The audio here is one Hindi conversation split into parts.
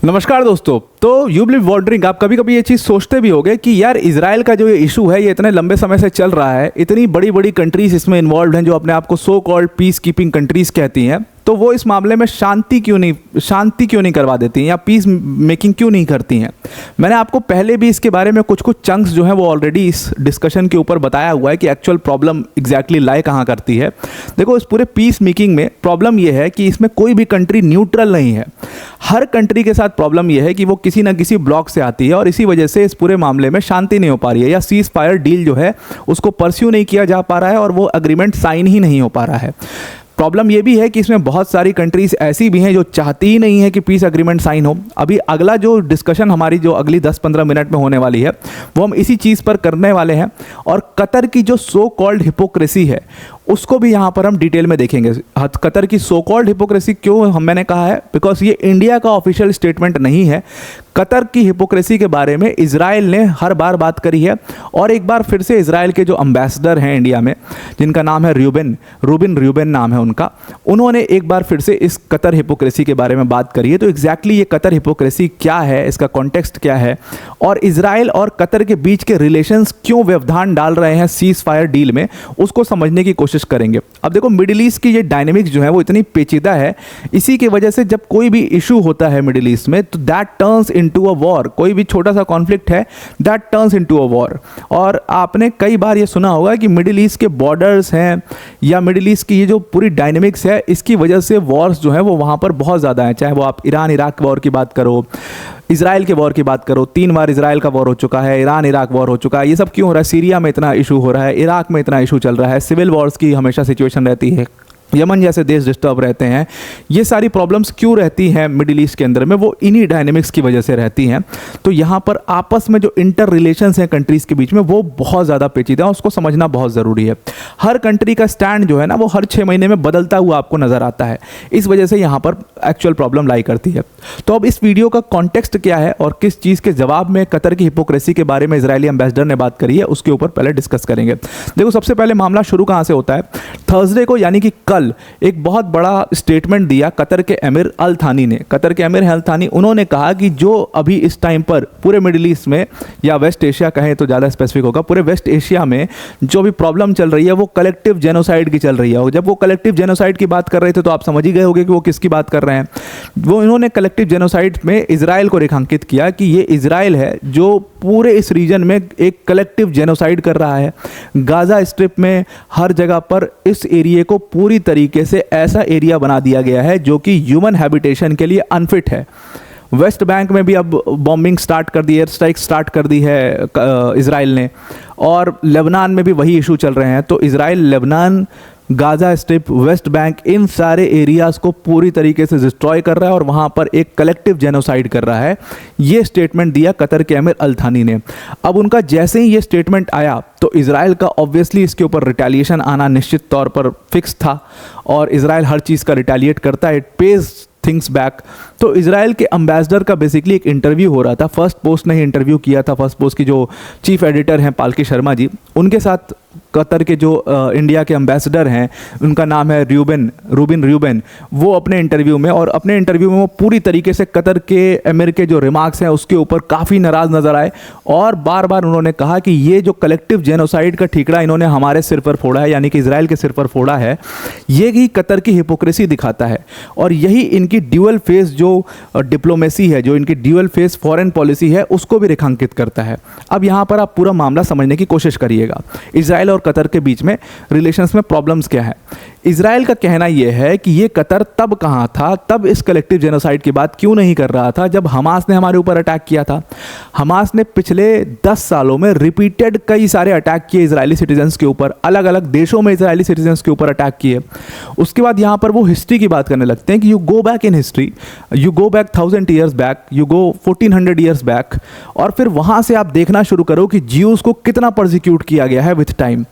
नमस्कार दोस्तों। तो यू बिलीव वॉन्डरिंग, आप कभी कभी ये चीज़ सोचते भी होंगे कि यार इजराइल का जो ये इशू है ये इतने लंबे समय से चल रहा है, इतनी बड़ी बड़ी कंट्रीज इसमें इन्वॉल्व हैं जो अपने आप को so called peace keeping countries कहती हैं, तो वो इस मामले में शांति क्यों नहीं करवा देती हैं या पीस मेकिंग क्यों नहीं करती हैं। मैंने आपको पहले भी इसके बारे में कुछ चंक्स जो हैं वो ऑलरेडी इस डिस्कशन के ऊपर बताया हुआ है कि एक्चुअल प्रॉब्लम एग्जैक्टली लाई कहाँ करती है। देखो, इस पूरे पीस मेकिंग में प्रॉब्लम ये है कि इसमें कोई भी कंट्री न्यूट्रल नहीं है। हर कंट्री के साथ प्रॉब्लम यह है कि वो किसी ना किसी ब्लॉक से आती है और इसी वजह से इस पूरे मामले में शांति नहीं हो पा रही है या सीज फायर डील जो है उसको परस्यू नहीं किया जा पा रहा है और वो एग्रीमेंट साइन ही नहीं हो पा रहा है। प्रॉब्लम ये भी है कि इसमें बहुत सारी कंट्रीज ऐसी भी हैं जो चाहती ही नहीं है कि पीस एग्रीमेंट साइन हो। अभी अगला जो डिस्कशन हमारी जो अगली 10-15 मिनट में होने वाली है वो हम इसी चीज़ पर करने वाले हैं और कतर की जो सो कॉल्ड हिपोक्रेसी है उसको भी यहाँ पर हम डिटेल में देखेंगे। कतर की सो कॉल्ड हिपोक्रेसी क्यों मैंने कहा है, बिकॉज ये इंडिया का ऑफिशियल स्टेटमेंट नहीं है। कतर की हिपोक्रेसी के बारे में इजराइल ने हर बार बात करी है और एक बार फिर से इजराइल के जो एम्बेसडर हैं इंडिया में, जिनका नाम है रूबिन र्यूबेन नाम है उनका, उन्होंने एक बार फिर से इस कतर हिपोक्रेसी के बारे में बात करी है। तो एग्जैक्टली ये कतर हिपोक्रेसी क्या है, इसका कॉन्टेक्स्ट क्या है और इजराइल और कतर के बीच के रिलेशंस क्यों व्यवधान डाल रहे हैं सीज फायर डील में, उसको समझने की कोशिश करेंगे। अब देखो, मिडिल ईस्ट की ये डायनेमिक्स जो है वो इतनी पेचीदा है, इसी की वजह से जब कोई भी इशू होता है मिडिल ईस्ट में तो that turns into a war. कोई भी छोटा सा कॉन्फ्लिक्ट है, that turns into a war. और आपने कई बार ये सुना होगा कि मिडिल ईस्ट के बॉर्डर्स हैं या मिडिल ईस्ट की ये जो पूरी डायनेमिक्स है इसकी वजह से वॉर्स जो है वो वहाँ पर बहुत ज़्यादा है। चाहे वो आप ईरान इराक वॉर की बात करो, इजराइल के वॉर की बात करो, 3 बार इजराइल का वॉर हो चुका है, ईरान इराक वॉर हो चुका है। ये सब क्यों हो रहा है? सीरिया में इतना इशू हो रहा है, इराक में इतना इशू चल रहा है, सिविल वॉर्स की हमेशा सिचुएशन रहती है, यमन जैसे देश डिस्टर्ब रहते हैं। ये सारी प्रॉब्लम्स क्यों रहती हैं मिडिल ईस्ट के अंदर में? वो इन्हीं डायनेमिक्स की वजह से रहती हैं। तो यहाँ पर आपस में जो इंटर रिलेशंस हैं कंट्रीज़ के बीच में वो बहुत ज़्यादा पेचीदा है, उसको समझना बहुत ज़रूरी है। हर कंट्री का स्टैंड जो है ना वो हर 6 महीने में बदलता हुआ आपको नज़र आता है, इस वजह से यहाँ पर एक्चुअल प्रॉब्लम लाई करती है। तो अब इस वीडियो का कॉन्टेक्स्ट क्या है और किस चीज़ के जवाब में कतर की हिपोक्रेसी के बारे में इजरायली एम्बेसडर ने बात करी है उसके ऊपर पहले डिस्कस करेंगे। देखो, सबसे पहले मामला शुरू कहाँ से होता है? थर्सडे को यानी कि कल एक बहुत बड़ा स्टेटमेंट दिया कतर के अमीर अल थानी ने। कतर के अमीर अल थानी, उन्होंने कहा कि जो अभी इस टाइम पर पूरे मिडिल ईस्ट में या वेस्ट एशिया कहें तो ज़्यादा स्पेसिफिक होगा, पूरे वेस्ट एशिया में जो भी प्रॉब्लम चल रही है वो कलेक्टिव जेनोसाइड की चल रही है। और जब वो कलेक्टिव जेनोसाइड की बात कर रहे थे तो आप समझ ही गए होंगे कि वो किसकी बात कर रहे हैं। वो इन्होंने कलेक्टिव जेनोसाइड में इजराइल को रेखांकित किया कि ये इजराइल है जो पूरे इस रीजन में एक कलेक्टिव जेनोसाइड कर रहा है। गाजा स्ट्रिप में हर जगह पर इस एरिया को पूरी तरीके से ऐसा एरिया बना दिया गया है जो कि ह्यूमन हैबिटेशन के लिए अनफिट है। वेस्ट बैंक में भी अब बॉम्बिंग स्टार्ट कर दी, एयर स्ट्राइक स्टार्ट कर दी है इजराइल ने, और लेबनान में भी वही इशू चल रहे हैं। तो Israel Lebanon, Gaza strip, West Bank, इन सारे एरियाज़ को पूरी तरीके से डिस्ट्रॉय कर रहा है और वहाँ पर एक कलेक्टिव जेनोसाइड कर रहा है। ये स्टेटमेंट दिया कतर के अमीर अल थानी ने। अब उनका जैसे ही ये स्टेटमेंट आया तो इजराइल का ऑब्वियसली इसके ऊपर रिटेलिएशन आना निश्चित तौर पर फिक्स था और इजराइल हर चीज़ का रिटेलिएट करता है, इट पेज थिंग्स बैक। तो इजराइल के एम्बेसडर का बेसिकली एक इंटरव्यू हो रहा था। फर्स्ट पोस्ट ने ही इंटरव्यू किया था। फर्स्ट पोस्ट की जो चीफ एडिटर हैं पालकी शर्मा जी, उनके साथ कतर के जो इंडिया के एम्बेसडर हैं, उनका नाम है रूबिन र्यूबेन, वो अपने इंटरव्यू में वो पूरी तरीके से कतर के अमीर के जो रिमार्क्स हैं उसके ऊपर काफ़ी नाराज़ नज़र आए और बार बार उन्होंने कहा कि ये जो कलेक्टिव जेनोसाइड का ठीकरा इन्होंने हमारे सिर पर फोड़ा है, यानी कि इजराइल के सिर पर फोड़ा है। ये ही कतर की हिपोक्रेसी दिखाता है और यही इनकी ड्यूअल फेस जो डिप्लोमेसी है, जो इनकी ड्यूअल फेस फॉरेन पॉलिसी है, उसको भी रेखांकित करता है। अब यहाँ पर आप पूरा मामला समझने की कोशिश करिएगा। इजराइल और कतर के बीच में रिलेशंस में प्रॉब्लम्स क्या है? इजराइल का कहना यह है कि ये कतर तब कहाँ था, तब इस कलेक्टिव जेनोसाइड की बात क्यों नहीं कर रहा था जब हमास ने हमारे ऊपर अटैक किया था। हमास ने पिछले 10 सालों में रिपीटेड कई सारे अटैक किए इजरायली सिटीजन्स के ऊपर, अलग अलग देशों में इजरायली सिटीजन्स के ऊपर अटैक किए। उसके बाद यहाँ पर वो हिस्ट्री की बात करने लगते हैं कि you go back in history, you go back 1000 years back, you go 1400 years back, और फिर वहाँ से आप देखना शुरू करो कि ज्यूज को कितना परसिक्यूट किया गया है with time.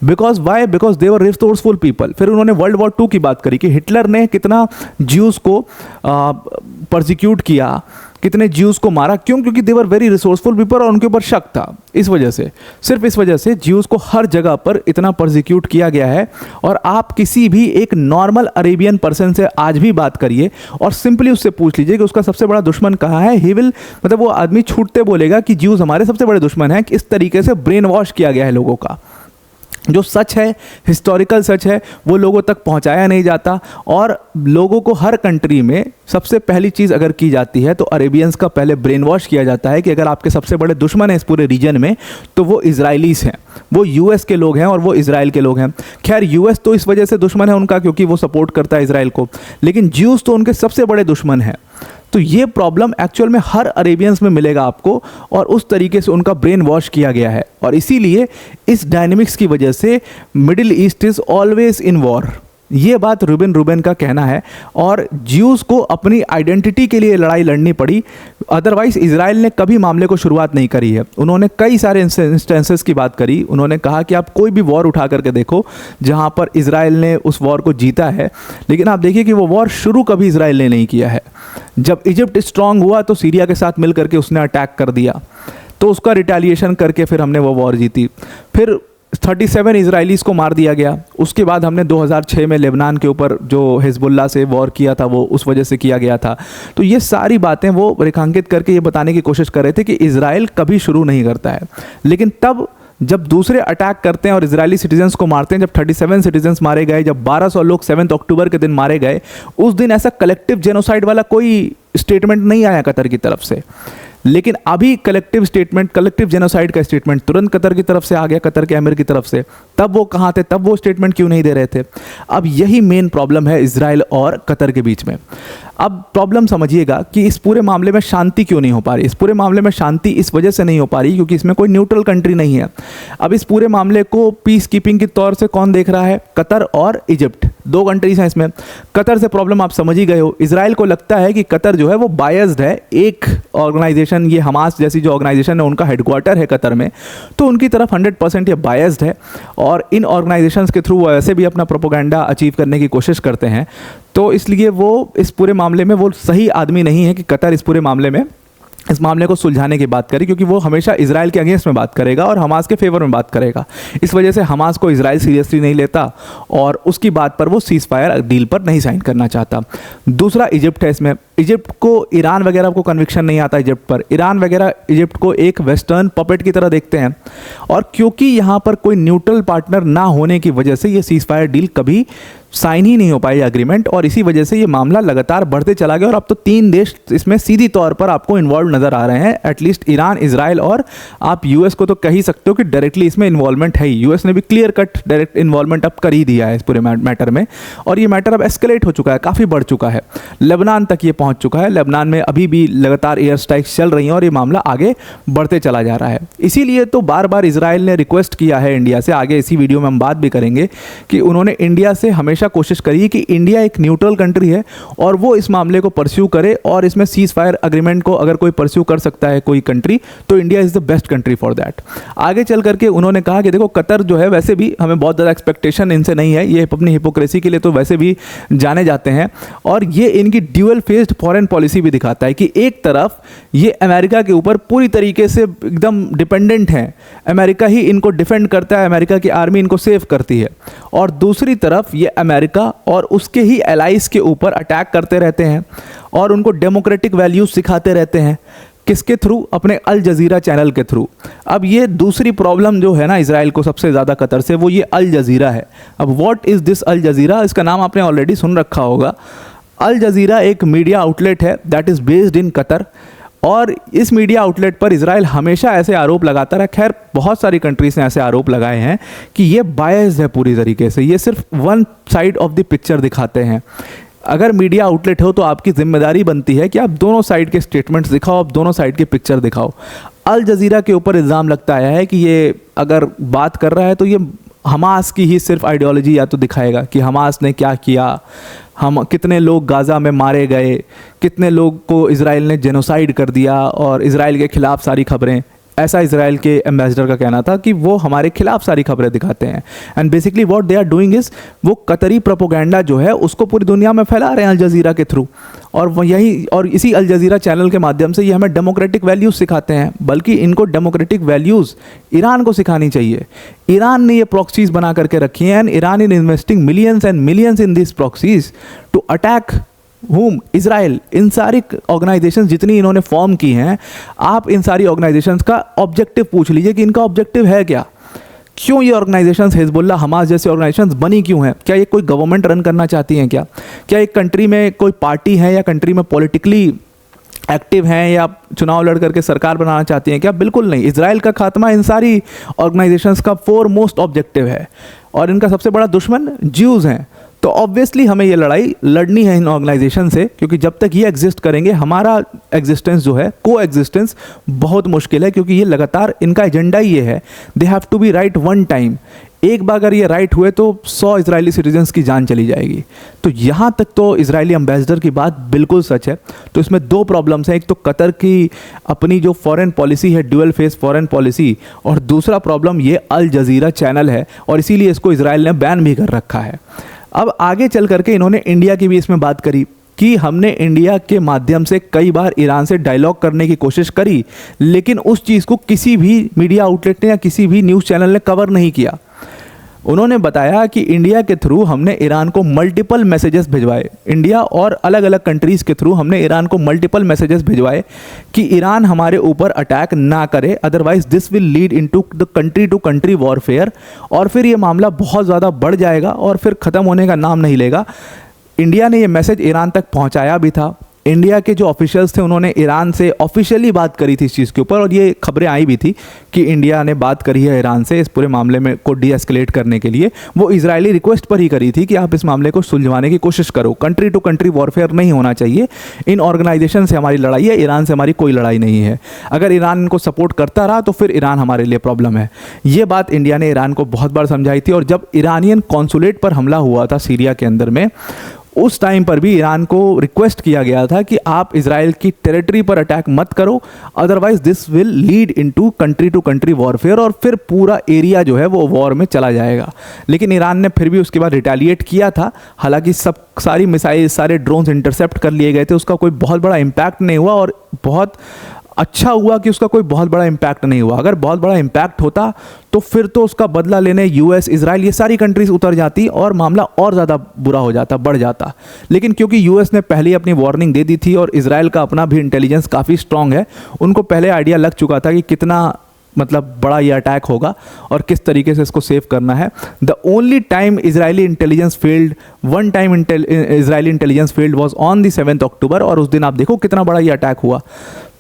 Because they were resourceful people. फिर उन्होंने वर्ल्ड वॉर 2 की बात करी कि हिटलर ने कितना ज्यूज को परसिक्यूट किया, कितने ज्यूज़ को मारा, क्यों? क्योंकि दे वर वेरी रिसोर्सफुल पीपल और उनके ऊपर शक था। इस वजह से, सिर्फ इस वजह से ज्यूज़ को हर जगह पर इतना परसिक्यूट किया गया है। और आप किसी भी एक नॉर्मल अरेबियन पर्सन से आज भी बात करिए और सिंपली उससे पूछ लीजिए कि उसका सबसे बड़ा दुश्मन कहाँ है, ही विल, मतलब वो आदमी छूटते बोलेगा कि ज्यूज़ हमारे सबसे बड़े दुश्मन हैं। कि इस तरीके से ब्रेन वॉश किया गया है लोगों का। जो सच है, हिस्टोरिकल सच है, वो लोगों तक पहुंचाया नहीं जाता। और लोगों को हर कंट्री में सबसे पहली चीज़ अगर की जाती है तो अरेबियंस का पहले ब्रेन वॉश किया जाता है कि अगर आपके सबसे बड़े दुश्मन हैं इस पूरे रीजन में तो वो इजराइलीस हैं, वो यूएस के लोग हैं और वो इजराइल के लोग हैं। खैर यूएस तो इस वजह से दुश्मन है उनका क्योंकि वो सपोर्ट करता है इजराइल को, लेकिन ज्यूज़ तो उनके सबसे बड़े दुश्मन हैं। तो ये प्रॉब्लम एक्चुअल में हर अरेबियंस में मिलेगा आपको और उस तरीके से उनका ब्रेन वॉश किया गया है। और इसीलिए इस डायनेमिक्स की वजह से middle east is always in war, ये बात रूबेन का कहना है। और ज्यूज़ को अपनी आइडेंटिटी के लिए लड़ाई लड़नी पड़ी, अदरवाइज इजराइल ने कभी मामले को शुरुआत नहीं करी है। उन्होंने कई सारे इंस्टेंसेस की बात करी। उन्होंने कहा कि आप कोई भी वॉर उठा करके देखो जहां पर इजराइल ने उस वॉर को जीता है, लेकिन आप देखिए कि वो वॉर शुरू कभी इजराइल ने नहीं किया है। जब इजिप्ट स्ट्रांग हुआ तो सीरिया के साथ मिल करके उसने अटैक कर दिया, तो उसका रिटेलिएशन करके फिर हमने वो वॉर जीती। फिर 37 इजराइलीज़ को मार दिया गया। उसके बाद हमने 2006 में लेबनान के ऊपर जो हिजबुल्लाह से वॉर किया था वो उस वजह से किया गया था। तो ये सारी बातें वो रेखांकित करके ये बताने की कोशिश कर रहे थे कि इजराइल कभी शुरू नहीं करता है, लेकिन तब जब दूसरे अटैक करते हैं और इजरायली सिटीजन्स को मारते हैं, जब 37 सिटीजन्स मारे गए, जब 1200 लोग 7 अक्टूबर के दिन मारे गए, उस दिन ऐसा कलेक्टिव जेनोसाइड वाला कोई स्टेटमेंट नहीं आया कतर की तरफ से। लेकिन अभी कलेक्टिव जेनोसाइड का स्टेटमेंट तुरंत कतर की तरफ से आ गया, कतर के अमीर की तरफ से। तब वो कहाँ थे, तब वो स्टेटमेंट क्यों नहीं दे रहे थे? अब यही मेन प्रॉब्लम है इजराइल और कतर के बीच में। अब प्रॉब्लम समझिएगा कि इस पूरे मामले में शांति क्यों नहीं हो पा रही। इस पूरे मामले में शांति इस वजह से नहीं हो पा रही क्योंकि इसमें कोई न्यूट्रल कंट्री नहीं है। अब इस पूरे मामले को पीस कीपिंग के तौर से कौन देख रहा है? कतर और इजिप्ट, 2 कंट्रीज हैं इसमें। कतर से प्रॉब्लम आप समझ ही गए हो। इजराइल को लगता है कि कतर जो है वो बायस्ड है, एक ऑर्गेनाइजेशन, ये हमास जैसी जो ऑर्गेनाइजेशन है उनका हेडक्वार्टर है कतर में, तो उनकी तरफ 100% ये बायस्ड है और इन ऑर्गेनाइजेशंस के थ्रू वो ऐसे भी अपना प्रोपोगेंडा अचीव करने की कोशिश करते हैं। तो इसलिए वो इस पूरे मामले में वो सही आदमी नहीं है कि कतर इस मामले को सुलझाने की बात करें, क्योंकि वो हमेशा इजराइल के अगेंस्ट में बात करेगा और हमास के फेवर में बात करेगा। इस वजह से हमास को इजराइल सीरियसली नहीं लेता और उसकी बात पर वो सीज फायर डील पर नहीं साइन करना चाहता। दूसरा इजिप्ट है इसमें। इजिप्ट को ईरान वगैरह को कन्विक्शन नहीं आता इजिप्ट पर। ईरान वगैरह इजिप्ट को एक वेस्टर्न पपेट की तरह देखते हैं और क्योंकि यहाँ पर कोई न्यूट्रल पार्टनर ना होने की वजह से ये सीज फायर डील कभी साइन ही नहीं हो पाई एग्रीमेंट, और इसी वजह से ये मामला लगातार बढ़ते चला गया और अब तो 3 देश इसमें सीधी तौर पर आपको इन्वॉल्व नजर आ रहे हैं, एटलीस्ट ईरान, इजराइल और आप यूएस को तो कह ही सकते हो कि डायरेक्टली इसमें इन्वॉल्वमेंट है ही। यूएस ने भी क्लियर कट डायरेक्ट इन्वॉल्वमेंट अब कर ही दिया है इस पूरे मैटर में और ये मैटर अब एस्केलेट हो चुका है, काफ़ी बढ़ चुका है, लेबनान तक ये पहुंच चुका है। लेबनान में अभी भी लगातार एयर स्ट्राइक्स चल रही हैं और ये मामला आगे बढ़ते चला जा रहा है। इसीलिए तो बार बार इजराइल ने रिक्वेस्ट किया है इंडिया से, आगे इसी वीडियो में हम बात भी करेंगे कि उन्होंने इंडिया से हमेशा कोशिश करी कि इंडिया एक न्यूट्रल कंट्री है और वो इस मामले को परस्यू करे और इसमें सीज फायर अग्रीमेंट को अगर कोई परस्यू कर सकता है कोई कंट्री तो India is the best country for that. आगे चल करके उन्होंने कहा कि देखो कतर जो है वैसे भी हमें बहुत ज़्यादा एक्सपेक्टेशन इनसे नहीं है, ये अपनी हिपोक्रेसी के लिए तो वैसे भी जाने जाते हैं और ये इनकी ड्यूअल फेस्ड फॉरेन पॉलिसी भी दिखाता है कि एक तरफ ये अमेरिका के ऊपर पूरी तरीके से एकदम डिपेंडेंट हैं, अमेरिका ही इनको डिफेंड करता है, अमेरिका की आर्मी इनको सेव करती है, और दूसरी तरफ ये अमेरिका और उसके ही एलाइज के ऊपर अटैक करते रहते हैं और उनको डेमोक्रेटिक वैल्यूज सिखाते रहते हैं। किसके थ्रू? अपने अल जजीरा चैनल के थ्रू। अब ये दूसरी प्रॉब्लम जो है ना इजराइल को सबसे ज़्यादा कतर से, वो ये अल जजीरा है। अब व्हाट इज़ दिस अल जजीरा? इसका नाम आपने ऑलरेडी सुन रखा होगा। अल जजीरा एक मीडिया आउटलेट है that is based in Qatar और इस मीडिया आउटलेट पर इजराइल हमेशा ऐसे आरोप लगाता रहा, खैर बहुत सारी कंट्रीज ने ऐसे आरोप लगाए हैं कि ये बायस्ड है पूरी तरीके से, ये सिर्फ one side of the picture दिखाते हैं। अगर मीडिया आउटलेट हो तो आपकी जिम्मेदारी बनती है कि आप दोनों साइड के स्टेटमेंट्स दिखाओ, आप दोनों साइड की पिक्चर दिखाओ। अल जजीरा के ऊपर इल्ज़ाम लगता आया है कि ये अगर बात कर रहा है तो ये हमास की ही सिर्फ आइडियोलॉजी या तो दिखाएगा कि हमास ने क्या किया, हम कितने लोग गाज़ा में मारे गए, कितने लोग को इजराइल ने जेनोसाइड कर दिया और इजराइल के ख़िलाफ़ सारी खबरें। ऐसा इजराइल के एम्बेसडर का कहना था कि वो हमारे खिलाफ सारी खबरें दिखाते हैं and basically what they are doing is वो कतरी प्रोपोगेंडा जो है उसको पूरी दुनिया में फैला रहे हैं अल जजीरा के थ्रू। और यही और इसी अल जज़ीरा चैनल के माध्यम से ये हमें डेमोक्रेटिक वैल्यूज़ सिखाते हैं, बल्कि इनको डेमोक्रेटिक वैल्यूज़ ईरान को सिखानी चाहिए। ईरान ने ये प्रॉक्सीज बना करके रखी हैं and Iran in investing millions and millions in this proxies to attack whom Israel. इन सारी ऑर्गेनाइजेशंस जितनी इन्होंने फॉर्म की हैं, आप इन सारी ऑर्गेनाइजेशंस का ऑब्जेक्टिव पूछ लीजिए कि इनका ऑब्जेक्टिव है क्या। क्यों ये ऑर्गेनाइजेशंस, हिजबुल्लाह, हमास जैसी ऑर्गेनाइजेशंस बनी क्यों हैं? क्या ये कोई गवर्नमेंट रन करना चाहती हैं क्या? क्या एक कंट्री में कोई पार्टी है या कंट्री में पॉलिटिकली एक्टिव हैं या चुनाव लड़ करके सरकार बनाना चाहती हैं क्या? बिल्कुल नहीं। इजराइल का खात्मा इन सारी ऑर्गेनाइजेशंस का फोरमोस्ट ऑब्जेक्टिव है और इनका सबसे बड़ा दुश्मन ज्यूज़ हैं। तो ऑब्वियसली हमें ये लड़ाई लड़नी है इन ऑर्गेनाइजेशन से, क्योंकि जब तक ये एग्जिस्ट करेंगे हमारा एग्जिस्टेंस जो है, को एग्जिस्टेंस बहुत मुश्किल है, क्योंकि ये लगातार इनका एजेंडा ही ये है, they have to be right one time. एक बार अगर ये राइट हुए तो 100 इजरायली सिटीजन्स की जान चली जाएगी। तो यहाँ तक तो इजरायली एम्बेसडर की बात बिल्कुल सच है। तो इसमें दो प्रॉब्लम्स हैं, एक तो कतर की अपनी जो फॉरेन पॉलिसी है, ड्यूअल फेस फॉरेन पॉलिसी, और दूसरा प्रॉब्लम ये अल जज़ीरा चैनल है और इसीलिए इसको इजराइल ने बैन भी कर रखा है। अब आगे चल करके इन्होंने इंडिया की भी इसमें बात करी कि हमने इंडिया के माध्यम से कई बार ईरान से डायलॉग करने की कोशिश करी, लेकिन उस चीज़ को किसी भी मीडिया आउटलेट ने या किसी भी न्यूज़ चैनल ने कवर नहीं किया। उन्होंने बताया कि इंडिया के थ्रू हमने ईरान को मल्टीपल मैसेजेस भिजवाए, इंडिया और अलग अलग कंट्रीज़ के थ्रू हमने ईरान को मल्टीपल मैसेजेस भिजवाए कि ईरान हमारे ऊपर अटैक ना करे, otherwise this will lead into the country to country warfare, और फिर ये मामला बहुत ज़्यादा बढ़ जाएगा और फिर ख़त्म होने का नाम नहीं लेगा। इंडिया ने ये मैसेज ईरान तक पहुँचाया भी था। इंडिया के जो ऑफिशियल्स थे उन्होंने ईरान से ऑफिशियली बात करी थी इस चीज़ के ऊपर, और ये खबरें आई भी थी कि इंडिया ने बात करी है ईरान से इस पूरे मामले में को डीएस्केलेट करने के लिए। वो इजरायली रिक्वेस्ट पर ही करी थी कि आप इस मामले को सुलझवाने की कोशिश करो, कंट्री टू कंट्री वॉरफेयर नहीं होना चाहिए, इन ऑर्गेनाइजेशन से हमारी लड़ाई है, ईरान से हमारी कोई लड़ाई नहीं है। अगर ईरान इनको सपोर्ट करता रहा तो फिर ईरान हमारे लिए प्रॉब्लम है। ये बात इंडिया ने ईरान को बहुत बार समझाई थी, और जब ईरानियन कॉन्सुलेट पर हमला हुआ था सीरिया के अंदर में, उस टाइम पर भी ईरान को रिक्वेस्ट किया गया था कि आप इजराइल की टेरिटरी पर अटैक मत करो, otherwise this will lead into two country warfare, और फिर पूरा एरिया जो है वो वॉर में चला जाएगा। लेकिन ईरान ने फिर भी उसके बाद रिटेलिएट किया था। हालांकि सारी मिसाइल, सारे ड्रोन्स इंटरसेप्ट कर लिए गए थे, उसका कोई बहुत बड़ा इम्पैक्ट नहीं हुआ, और बहुत अच्छा हुआ कि उसका कोई बहुत बड़ा इम्पैक्ट नहीं हुआ। अगर बहुत बड़ा इम्पैक्ट होता तो फिर तो उसका बदला लेने यूएस, इजराइल, ये सारी कंट्रीज उतर जाती और मामला और ज़्यादा बुरा हो जाता, बढ़ जाता। लेकिन क्योंकि यूएस ने पहले ही अपनी वार्निंग दे दी थी और इजराइल का अपना भी इंटेलिजेंस काफ़ी स्ट्रांग है, उनको पहले आइडिया लग चुका था कि कितना मतलब बड़ा ये अटैक होगा और किस तरीके से इसको सेव करना है। The only time Israeli intelligence field, one time Israeli intelligence field was on the 7 अक्टूबर, और उस दिन आप देखो कितना बड़ा ये अटैक हुआ।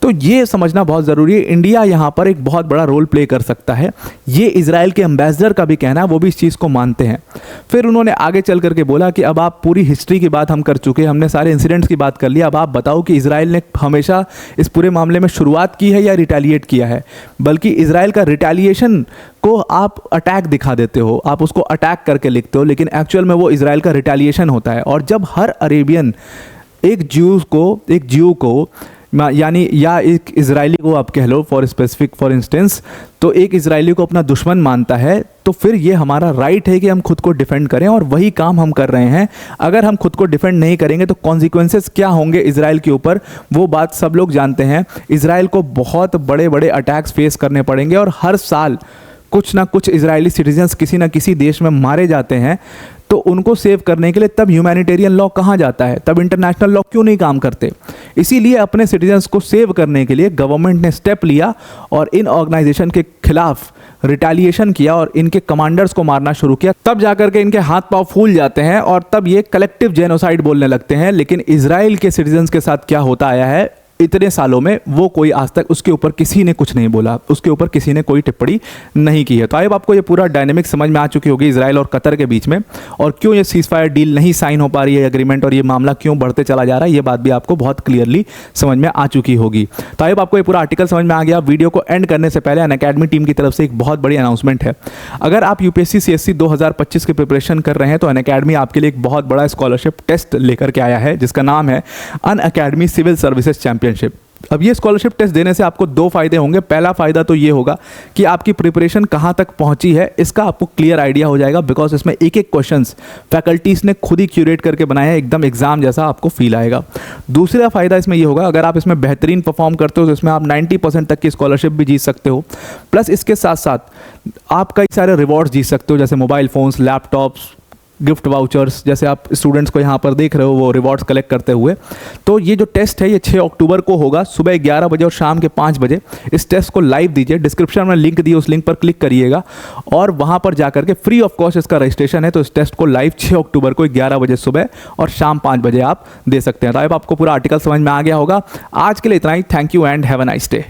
तो ये समझना बहुत ज़रूरी है, इंडिया यहाँ पर एक बहुत बड़ा रोल प्ले कर सकता है। ये इजराइल के एम्बेसडर का भी कहना है, वो भी इस चीज़ को मानते हैं। फिर उन्होंने आगे चल करके बोला कि अब आप पूरी हिस्ट्री की बात हम कर चुके, हमने सारे इंसिडेंट्स की बात कर लिया, अब आप बताओ कि इजराइल ने हमेशा इस पूरे मामले में शुरुआत की है या रिटेलिएट किया है। बल्कि इजराइल का रिटेलिएशन को आप अटैक दिखा देते हो, आप उसको अटैक करके लिखते हो, लेकिन एक्चुअल में वो इजराइल का रिटेलिएशन होता है। और जब हर अरेबियन एक ज्यू को यानी या एक इजरायली को आप कह लो फॉर इंस्टेंस, तो एक इजरायली को अपना दुश्मन मानता है, तो फिर ये हमारा राइट है कि हम खुद को डिफेंड करें, और वही काम हम कर रहे हैं। अगर हम खुद को डिफेंड नहीं करेंगे तो कॉन्सिक्वेंसेस क्या होंगे इजराइल के ऊपर, वो बात सब लोग जानते हैं। इजराइल को बहुत बड़े बड़े अटैक्स फेस करने पड़ेंगे, और हर साल कुछ ना कुछ इजरायली सिटीजन्स किसी ना किसी देश में मारे जाते हैं। तो उनको सेव करने के लिए तब ह्यूमैनिटेरियन लॉ कहाँ जाता है, तब इंटरनेशनल लॉ क्यों नहीं काम करते? इसीलिए अपने सिटीजन्स को सेव करने के लिए गवर्नमेंट ने स्टेप लिया और इन ऑर्गेनाइजेशन के खिलाफ रिटेलिएशन किया और इनके कमांडर्स को मारना शुरू किया। तब जाकर के इनके हाथ पांव फूल जाते हैं और तब ये कलेक्टिव जेनोसाइड बोलने लगते हैं। लेकिन इजराइल के सिटीजन्स के साथ क्या होता आया है इतने सालों में, वो कोई आज तक उसके ऊपर किसी ने कुछ नहीं बोला, उसके ऊपर किसी ने कोई टिप्पणी नहीं की है। तो अब आपको ये पूरा डायनेमिक समझ में आ चुकी होगी इजराइल और कतर के बीच में, और क्यों ये सीज फायर डील नहीं साइन हो पा रही है एग्रीमेंट, और ये मामला क्यों बढ़ते चला जा रहा है, ये बात भी आपको बहुत क्लियरली समझ में आ चुकी होगी। तो अब आपको ये पूरा आर्टिकल समझ में आ गया। वीडियो को एंड करने से पहले अनअकैडमी टीम की तरफ से एक बहुत बड़ी अनाउंसमेंट है। अगर आप यूपीएससी सीएससी 2025 की प्रिपरेशन कर रहे हैं तो अनअकैडमी आपके लिए एक बहुत बड़ा स्कॉलरशिप टेस्ट लेकर के आया है, जिसका नाम है अनअकैडमी सिविल सर्विसेज चैंपियनशिप। अब ये स्कॉलरशिप टेस्ट देने से आपको दो फायदे होंगे। पहला फ़ायदा तो ये होगा कि आपकी प्रिपरेशन कहाँ तक पहुँची है इसका आपको क्लियर आइडिया हो जाएगा, बिकॉज इसमें एक एक क्वेश्चंस फैकल्टीज़ ने खुद ही क्यूरेट करके बनाया है, एकदम एग्जाम जैसा आपको फील आएगा। दूसरा फ़ायदा इसमें ये होगा, अगर आप इसमें बेहतरीन परफॉर्म करते हो तो इसमें आप 90% तक की स्कॉलरशिप भी जीत सकते हो। प्लस इसके साथ साथ आप कई सारे रिवॉर्ड्स जीत सकते हो, जैसे mobile phones, laptops, gift vouchers, जैसे आप स्टूडेंट्स को यहाँ पर देख रहे हो वो रिवॉर्ड्स कलेक्ट करते हुए। तो ये जो टेस्ट है ये 6 अक्टूबर को होगा, सुबह 11 बजे और शाम के 5 बजे। इस टेस्ट को लाइव दीजिए, डिस्क्रिप्शन में लिंक दिए, उस लिंक पर क्लिक करिएगा और वहाँ पर जाकर के फ्री ऑफ कॉस्ट इसका रजिस्ट्रेशन है। तो इस टेस्ट को लाइव 6 अक्टूबर को 11 बजे सुबह और शाम 5 बजे आप दे सकते हैं। तो अब आपको पूरा आर्टिकल समझ में आ गया होगा। आज के लिए इतना ही। Thank you and have a nice day.